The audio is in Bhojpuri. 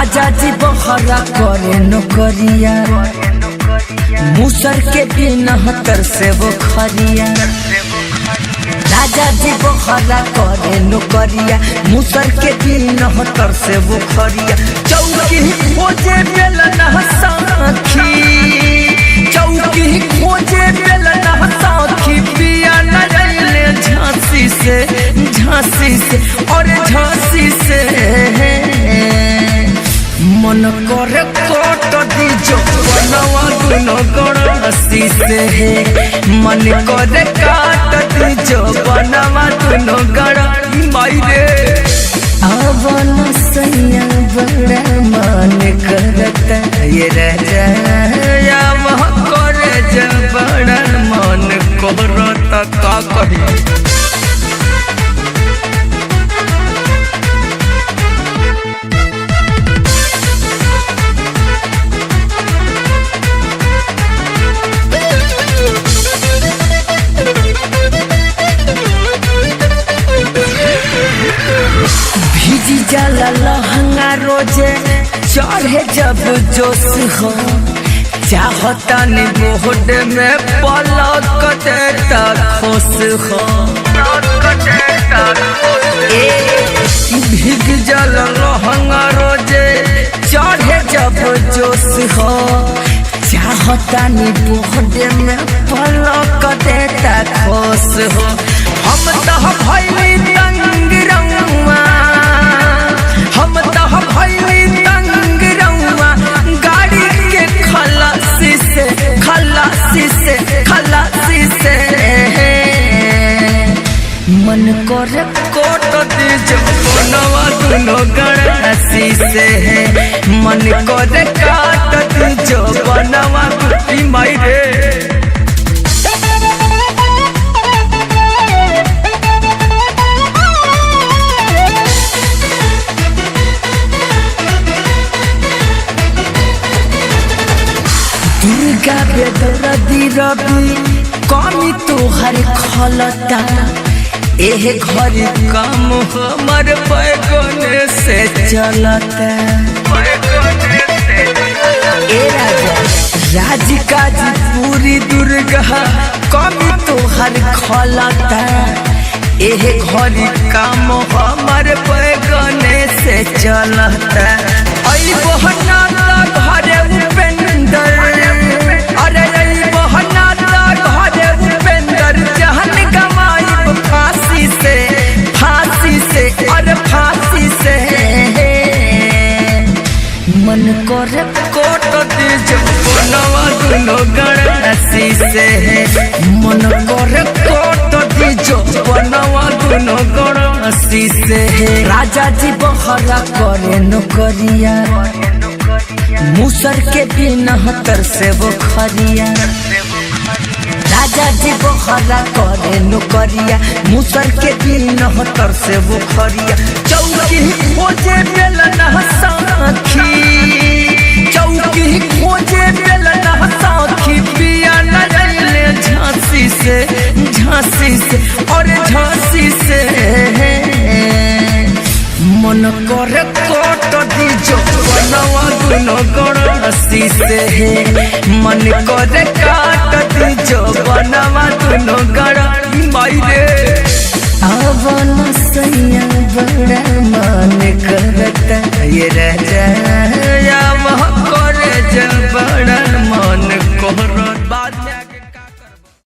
राजा जी बहरा करे नौकरिया, मूसर के बिना तर से वो खरिया। राजा जी बहरा करे नौकरिया, मूसर के बिना तर से वो खरिया। चौकी खोजे बेलना साखी, चौकी खोजे बेलना साखी, पिया न जाइले झांसी से, झांसी से और झांसी से। मन करे कोट दी जो बनवा दुनो गणसी से, मन करे काट दी जो बनवा दुनो गण मायरे। अवन सैया बड़ा मन करता ये राजा, या वह करे जब बड़ा मन करता का कही। भीजी जाला लहंगा रोजे चढ़े जब जोश हो, चाहता नहीं बोहड में पलक देता खुश हो। भीग जाला लहंगा रोजे चढ़े जब जोश हो, चाहता नहीं बोहड में पलक देता खुश हो। हम तो भइली तंग रउआ, हम तो भइली तंग रउआ, गाड़ी के खलासी से, खलासी से, खलासी से। मन करे कोट दी जो बनवा दुनो गणसी से, मन करे काट दी जो बनवा दुटी मायरे। दुर्गा बेदरदी रवि कमी तोहर खलता, एह घर काम हमर बैगने से चलता। ए राजा राज काज पूरी दुर्गा कमी तोहर खलता, एह घर काम हमर बैगने से चलता। आई बहना घरे उपेंदर, अरे बहना घरे उपेंदर, जहन गमाई फांसी से, फांसी से और फांसी से। मन करे कोट दी जो बनवा दुनो गणसी से, मन करे कोट दी जो बनवा दुनो गणसी से। राजा जी बहरा करे नौकरिया, मूसर के बिना तर से वो खरिया। राजा जी बहरा करे नौकरिया, मूसर के बिना तर से वो खरिया। चौकी खोजे बेलना साखी, चौकी खोजे बेलना साखी, पिया न जाइले झांसी से, झांसी से और झांसी से। मन करे कोट दी जो बनवा दुनो गणसी से, मन करे काट दी जो बनवा दुनो गण मायरे। अवन सैया बड़ा मन करता ये राजा।